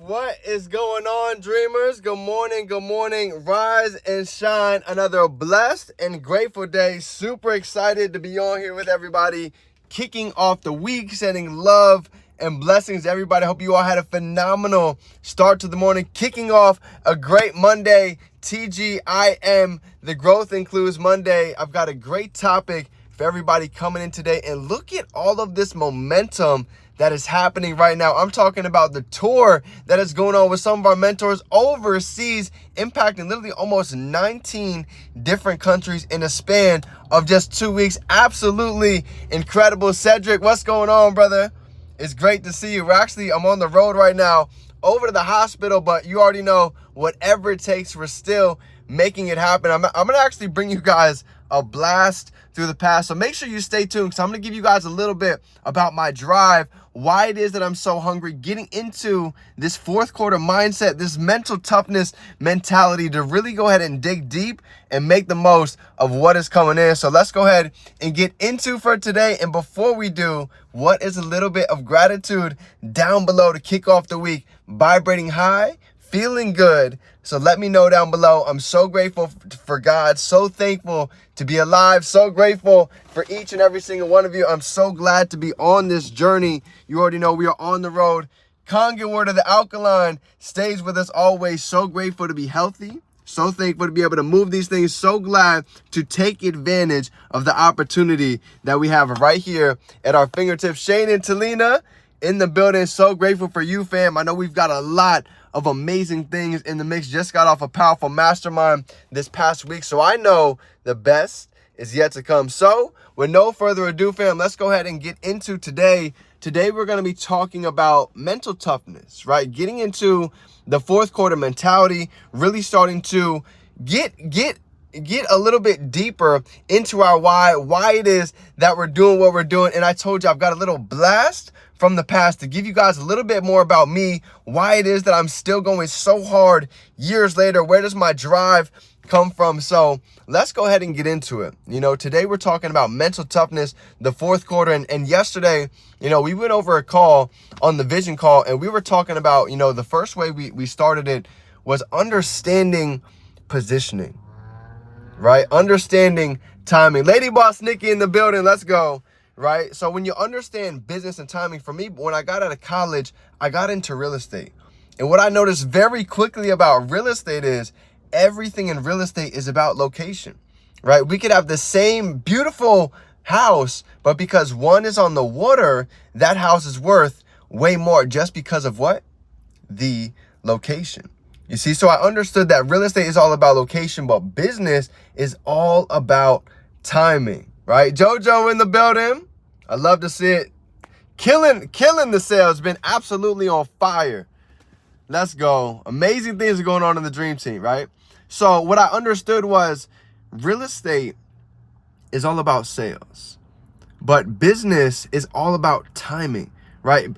What is going on, dreamers? Good morning, good morning. Rise and shine. Another blessed and grateful day. Super excited to be on here with everybody, kicking off the week, sending love and blessings to everybody. Hope you all had a phenomenal start to the morning, kicking off a great Monday. TGIM, the Growth Includes Monday. I've got a great topic for everybody coming in today, and look at all of this momentum that is happening right now. I'm talking about the tour that is going on with some of our mentors overseas, impacting literally almost 19 different countries in a span of just 2 weeks. Absolutely incredible. Cedric, what's going on, brother? It's great to see you. I'm on the road right now over to the hospital, but you already know whatever it takes, we're still making it happen. I'm going to actually bring you guys a blast through the past. So make sure you stay tuned, because I'm going to give you guys a little bit about my drive, why it is that I'm so hungry, getting into this fourth quarter mindset, this mental toughness mentality to really go ahead and dig deep and make the most of what is coming in. So let's go ahead and get into for today. And before we do, what is a little bit of gratitude down below to kick off the week? Vibrating high, feeling good. So let me know down below. I'm so grateful for God, so thankful to be alive, so grateful for each and every single one of you. I'm so glad to be on this journey. You already know we are on the road. Conga word of the alkaline stays with us always. So grateful to be healthy, so thankful to be able to move these things, so glad to take advantage of the opportunity that we have right here at our fingertips. Shane and Talina in the building. So grateful for you, fam. I know we've got a lot of amazing things in the mix. Just got off a powerful mastermind this past week, so I know the best is yet to come. So with no further ado, fam, let's go ahead and get into today. Today we're going to be talking about mental toughness, right? Getting into the fourth quarter mentality, really starting to get a little bit deeper into our why it is that we're doing what we're doing. And I told you I've got a little blast from the past to give you guys a little bit more about me, why it is that I'm still going so hard years later. Where does my drive come from? So let's go ahead and get into it. Today we're talking about mental toughness, the fourth quarter. And yesterday, we went over a call on the vision call, and we were talking about, the first way we started it was understanding positioning, right? Understanding timing. Lady Boss Nikki in the building. Let's go. Right? So when you understand business and timing, for me, when I got out of college, I got into real estate. And what I noticed very quickly about real estate is everything in real estate is about location, right? We could have the same beautiful house, but because one is on the water, that house is worth way more just because of what? The location. You see, so I understood that real estate is all about location, but business is all about timing, right? JoJo in the building. I love to see it. Killing the sales. Been absolutely on fire. Let's go. Amazing things are going on in the dream team, right? So what I understood was real estate is all about sales, but business is all about timing, right?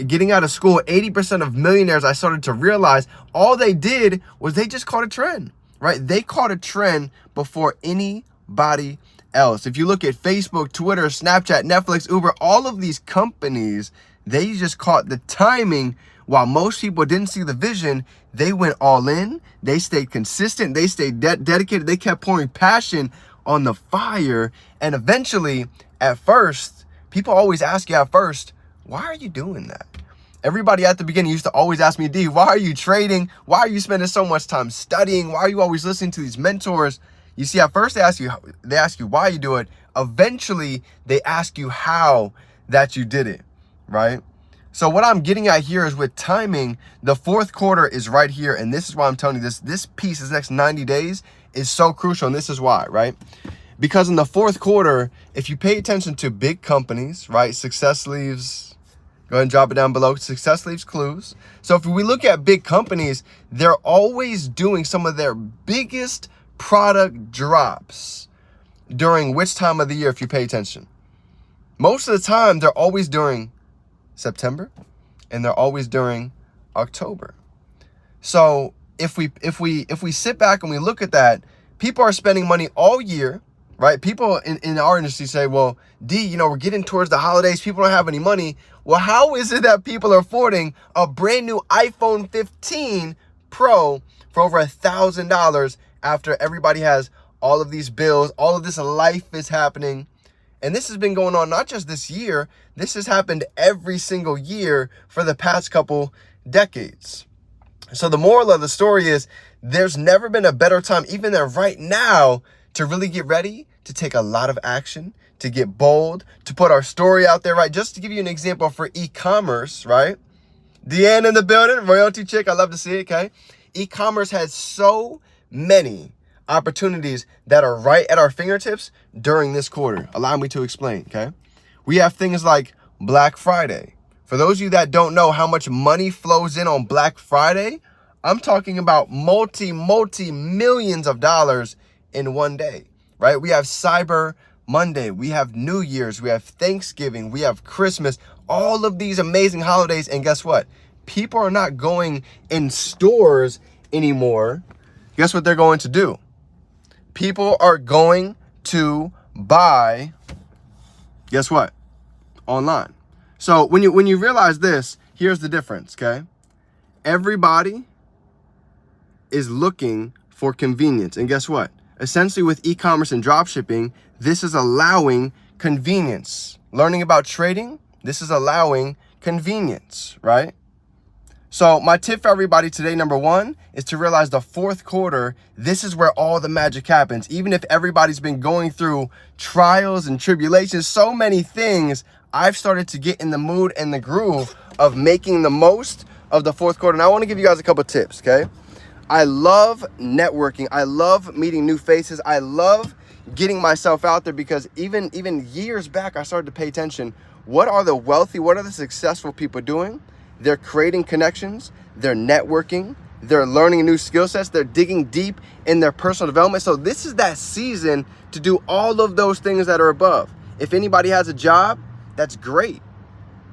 Getting out of school, 80% of millionaires, I started to realize all they did was they just caught a trend, right? They caught a trend before anybody else. If you look at Facebook, Twitter, Snapchat, Netflix, Uber, all of these companies, they just caught the timing. While most people didn't see the vision, they went all in. They stayed consistent. They stayed dedicated. They kept pouring passion on the fire. And eventually, at first, people always ask you at first, why are you doing that? Everybody at the beginning used to always ask me, D, why are you trading? Why are you spending so much time studying? Why are you always listening to these mentors? You see, at first they ask you why you do it. Eventually, they ask you how that you did it, right? So what I'm getting at here is with timing, the fourth quarter is right here. And this is why I'm telling you this piece, this next 90 days is so crucial. And this is why, right? Because in the fourth quarter, if you pay attention to big companies, right? Success leaves, go ahead and drop it down below. Success leaves clues. So if we look at big companies, they're always doing some of their biggest product drops during which time of the year, if you pay attention? Most of the time, they're always during September, and they're always during October. So if we sit back and we look at that, people are spending money all year right? People in our industry say, well, D, we're getting towards the holidays. People don't have any money. Well, how is it that people are affording a brand new iPhone 15 Pro for over $1,000 after everybody has all of these bills, all of this life is happening? And this has been going on not just this year. This has happened every single year for the past couple decades. So the moral of the story is there's never been a better time, even there right now, to really get ready, to take a lot of action, to get bold, to put our story out there, right? Just to give you an example for e-commerce, right? Deanne in the building, royalty chick, I love to see it, okay? E-commerce has so many opportunities that are right at our fingertips during this quarter. Allow me to explain, okay? We have things like Black Friday. For those of you that don't know how much money flows in on Black Friday, I'm talking about multi-millions of dollars in one day, right? We have Cyber Monday, we have New Year's, we have Thanksgiving, we have Christmas, all of these amazing holidays. And guess what? People are not going in stores anymore. Guess what they're going to do? People are going to buy, guess what? Online. So when you realize this, here's the difference, okay? Everybody is looking for convenience. And guess what? Essentially with e-commerce and dropshipping, this is allowing convenience. Learning about trading, this is allowing convenience, right? So my tip for everybody today, number one, is to realize the fourth quarter, this is where all the magic happens. Even if everybody's been going through trials and tribulations, so many things, I've started to get in the mood and the groove of making the most of the fourth quarter. And I want to give you guys a couple tips, okay? I love networking. I love meeting new faces. I love getting myself out there because even years back, I started to pay attention. What are the wealthy, what are the successful people doing? They're creating connections, they're networking, they're learning new skill sets, they're digging deep in their personal development. So this is that season to do all of those things that are above. If anybody has a job, that's great.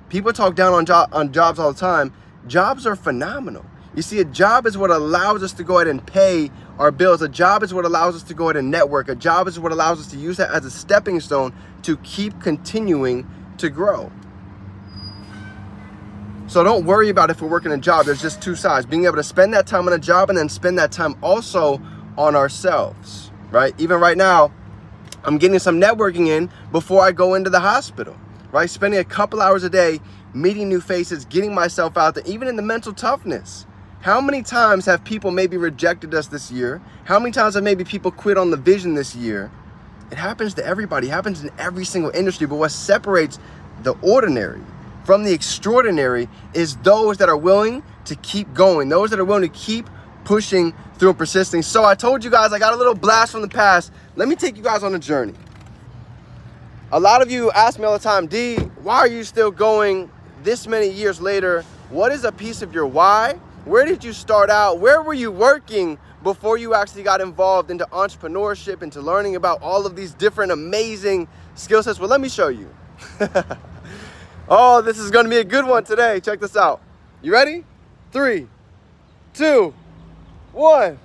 People talk down on jobs all the time. Jobs are phenomenal. You see, a job is what allows us to go ahead and pay our bills. A job is what allows us to go ahead and network. A job is what allows us to use that as a stepping stone to keep continuing to grow. So don't worry about if we're working a job. There's just two sides. Being able to spend that time on a job and then spend that time also on ourselves, right? Even right now, I'm getting some networking in before I go into the hospital, right? Spending a couple hours a day, meeting new faces, getting myself out there, even in the mental toughness. How many times have people maybe rejected us this year? How many times have maybe people quit on the vision this year? It happens to everybody. It happens in every single industry. But what separates the ordinary from the extraordinary is those that are willing to keep going, those that are willing to keep pushing through and persisting. So I told you guys I got a little blast from the past. Let me take you guys on a journey. A lot of you ask me all the time, D, why are you still going this many years later? What is a piece of your why? Where did you start out? Where were you working before you actually got involved into entrepreneurship, into learning about all of these different amazing skill sets? Well, let me show you. Oh, this is going to be a good one today. Check this out. You ready? 3, 2, 1.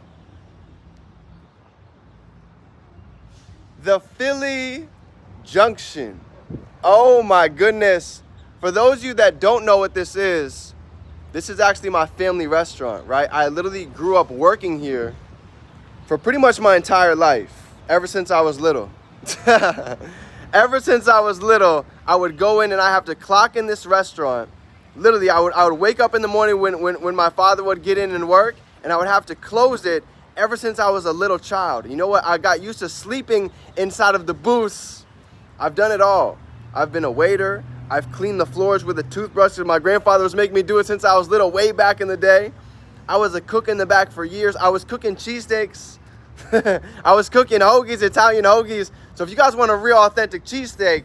The Philly Junction. Oh my goodness. For those of you that don't know what this is actually my family restaurant, right? I literally grew up working here for pretty much my entire life, ever since I was little. Ever since I was little, I would go in and I have to clock in this restaurant. Literally, I would wake up in the morning when my father would get in and work, and I would have to close it ever since I was a little child. You know what? I got used to sleeping inside of the booths. I've done it all. I've been a waiter. I've cleaned the floors with a toothbrush. My grandfather was making me do it since I was little, way back in the day. I was a cook in the back for years. I was cooking cheesesteaks. I was cooking hoagies, Italian hoagies. So if you guys want a real authentic cheesesteak,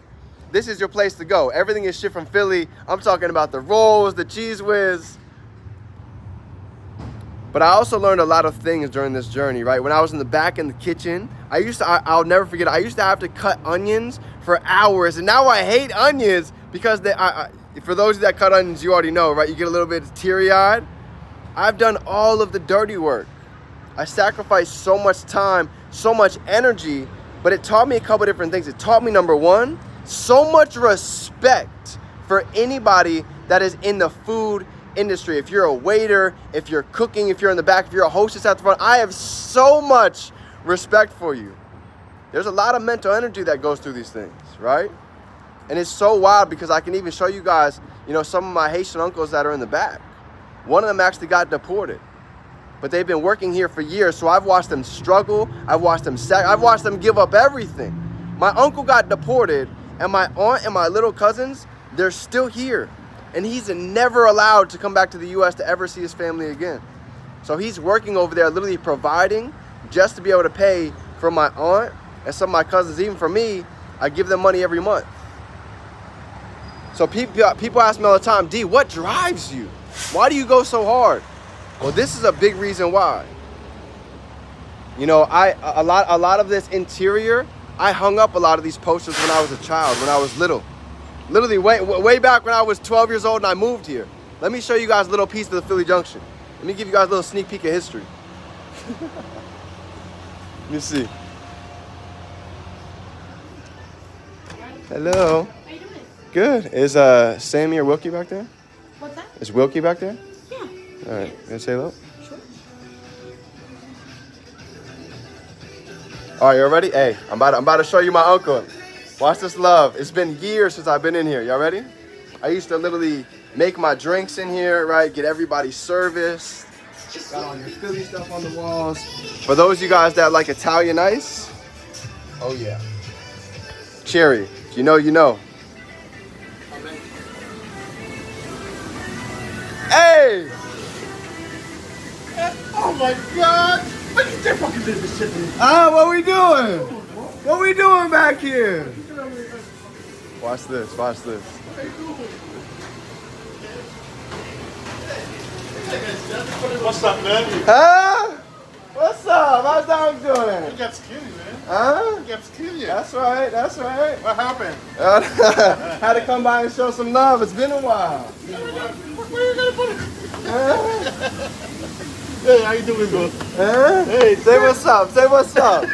this is your place to go. Everything is shit from Philly. I'm talking about the rolls, the cheese whiz. But I also learned a lot of things during this journey, right? When I was in the back in the kitchen, I'll never forget, I used to have to cut onions for hours. And now I hate onions because for those of you that cut onions, you already know, right? You get a little bit teary-eyed. I've done all of the dirty work. I sacrificed so much time, so much energy but it taught me a couple different things. It taught me, number one, so much respect for anybody that is in the food industry. If you're a waiter, if you're cooking, if you're in the back, if you're a hostess at the front, I have so much respect for you. There's a lot of mental energy that goes through these things, right? And it's so wild because I can even show you guys, some of my Haitian uncles that are in the back. One of them actually got deported, but they've been working here for years. So I've watched them struggle. I've watched them give up everything. My uncle got deported, and my aunt and my little cousins, they're still here. And he's never allowed to come back to the U.S. to ever see his family again. So he's working over there, literally providing just to be able to pay for my aunt and some of my cousins. Even for me, I give them money every month. So people ask me all the time, D, what drives you? Why do you go so hard? Well, this is a big reason why. A lot of this interior, I hung up a lot of these posters when I was a child, when I was little. Literally way back when I was 12 years old and I moved here. Let me show you guys a little piece of the Philly Junction. Let me give you guys a little sneak peek of history. Let me see. Hello. How you doing? Good. Is Sammy or Wilkie back there? What's that? Is Wilkie back there? Yeah. All right. Gonna say hello? Sure. All right, you ready? Hey, I'm about to show you my uncle. Watch this love. It's been years since I've been in here. Y'all ready? I used to literally make my drinks in here, right? Get everybody serviced. Got all your Philly stuff on the walls. For those of you guys that like Italian ice, oh yeah. Cherry. If you know, you know. Hey! Oh my God! Look at that fucking business shit. What we doing? What we doing back here? Watch this, watch this. What's up, man? Huh? What's up? How's Dog doing? You got skinny, man. Huh? You got skinny. That's right, that's right. What happened? Had to come by and show some love. It's been a while. Where you gonna put it? Huh? Hey, how you doing, bro? Huh? Hey, say what's up, say what's up.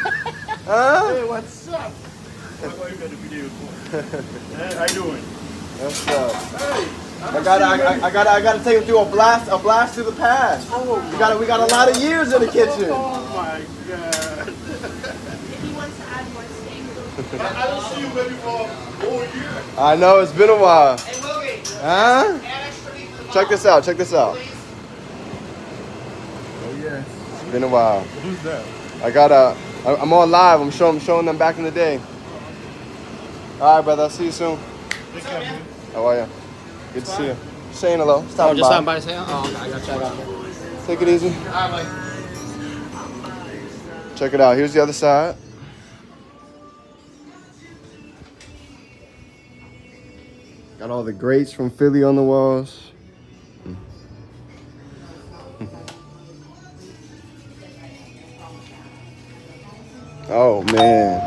Huh? Hey, what's up? What you got a video for? Hey, how you doing? What's up? Hey, I gotta take him through a blast through the past. Oh, We got a lot of years in the kitchen. Oh my God. If he wants to add more steak. I don't see you maybe for a whole year. I know, it's been a while. Hey, Wilkie, Huh? add extra meat to the Check this out, check this out. please. Oh yes. It's been a while. Who's that? I'm on live. I'm showing them back in the day. All right, brother. I'll see you soon. Take care, man. How are you? Good to see you. Saying hello. Stopping Just by. stopping by to say, oh, I got check out. Take it easy. All right, buddy. Check it out. Here's the other side. Got all the greats from Philly on the walls. Oh man.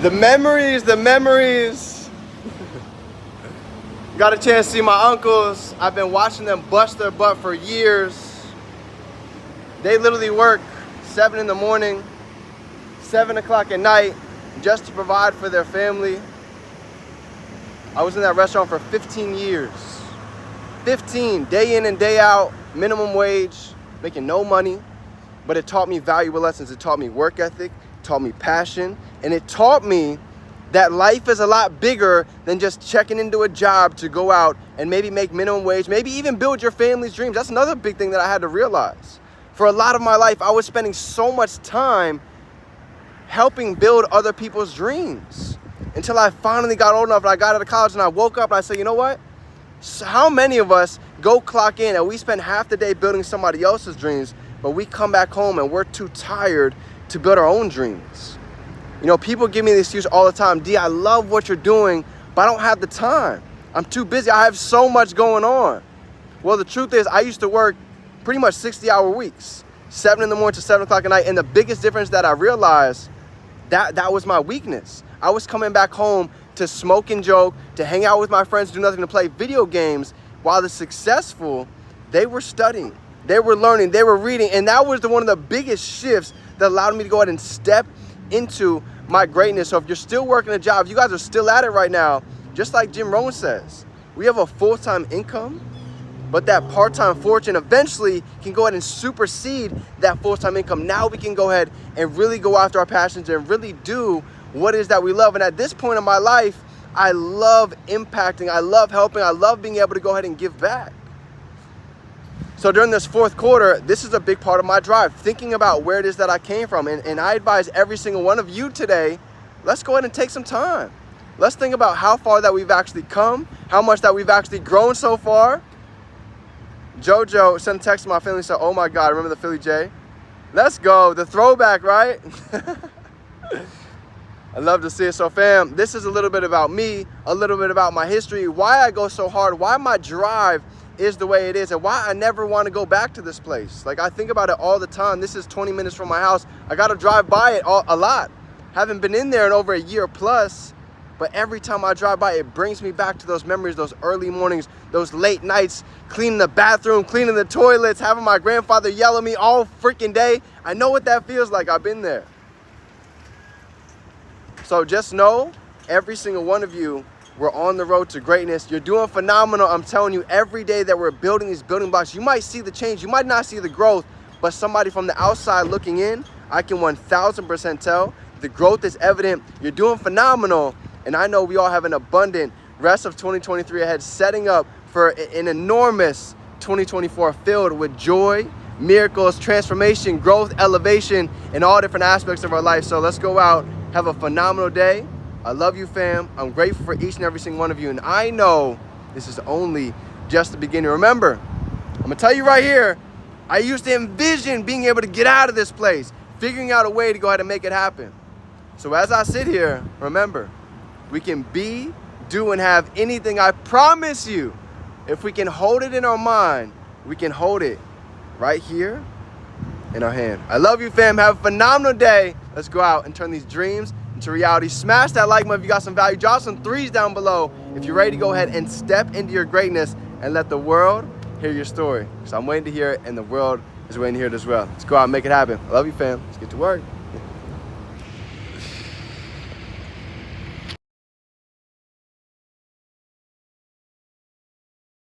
The memories. Got a chance to see my uncles. I've been watching them bust their butt for years. They literally work 7 in the morning, 7 o'clock at night, just to provide for their family. I was in that restaurant for 15 years. 15, day in and day out, minimum wage, making no money. But it taught me valuable lessons. It taught me work ethic, taught me passion, and it taught me that life is a lot bigger than just checking into a job to go out and maybe make minimum wage, maybe even build your family's dreams. That's another big thing that I had to realize. For a lot of my life, I was spending so much time helping build other people's dreams until I finally got old enough and I got out of college and I woke up and I said, you know what? So how many of us go clock in and we spend half the day building somebody else's dreams, but we come back home and we're too tired to build our own dreams? You know, people give me the excuse all the time, D, I love what you're doing, but I don't have the time. I'm too busy. I have so much going on. Well, the truth is I used to work pretty much 60-hour weeks, 7 in the morning to 7 o'clock at night. And the biggest difference that I realized, that was my weakness. I was coming back home to smoke and joke, to hang out with my friends, do nothing, to play video games, while the successful, they were studying, they were learning, they were reading. And that was one of the biggest shifts that allowed me to go ahead and step into my greatness. So if you're still working a job, you guys are still at it right now, just like Jim Rohn says, we have a full-time income, but that part-time fortune eventually can go ahead and supersede that full-time income. Now we can go ahead and really go after our passions and really do what it is that we love. And at this point in my life, I love impacting, I love helping, I love being able to go ahead and give back. So during this fourth quarter, this is a big part of my drive, thinking about where it is that I came from. And I advise every single one of you today, let's go ahead and take some time. Let's think about how far that we've actually come, how much that we've actually grown so far. Jojo sent a text to my family and said, oh my God, remember the Philly J? Let's go, the throwback, right? I love to see it. So fam, this is a little bit about me, a little bit about my history, why I go so hard, why my drive is the way it is, and why I never want to go back to this place. Like, I think about it all the time. This is 20 minutes from my house. I got to drive by it a lot. Haven't been in there in over a year plus, but every time I drive by, it brings me back to those memories, those early mornings, those late nights, cleaning the bathroom, cleaning the toilets, having my grandfather yell at me all freaking day. I know what that feels like. I've been there. So just know, every single one of you, we're on the road to greatness. You're doing phenomenal. I'm telling you, every day that we're building these building blocks, you might see the change. You might not see the growth, but somebody from the outside looking in, I can 1000% tell the growth is evident. You're doing phenomenal. And I know we all have an abundant rest of 2023 ahead, setting up for an enormous 2024 filled with joy, miracles, transformation, growth, elevation, and all different aspects of our life. So let's go out, have a phenomenal day. I love you, fam. I'm grateful for each and every single one of you. And I know this is only just the beginning. Remember, I'm going to tell you right here, I used to envision being able to get out of this place, figuring out a way to go ahead and make it happen. So as I sit here, remember, we can be, do, and have anything. I promise you, if we can hold it in our mind, we can hold it right here in our hand. I love you, fam. Have a phenomenal day. Let's go out and turn these dreams into reality. Smash that like button if you got some value. Drop some threes down below if you're ready to go ahead and step into your greatness and let the world hear your story. So I'm waiting to hear it, and the world is waiting to hear it as well. Let's go out and make it happen. I love you, fam. Let's get to work.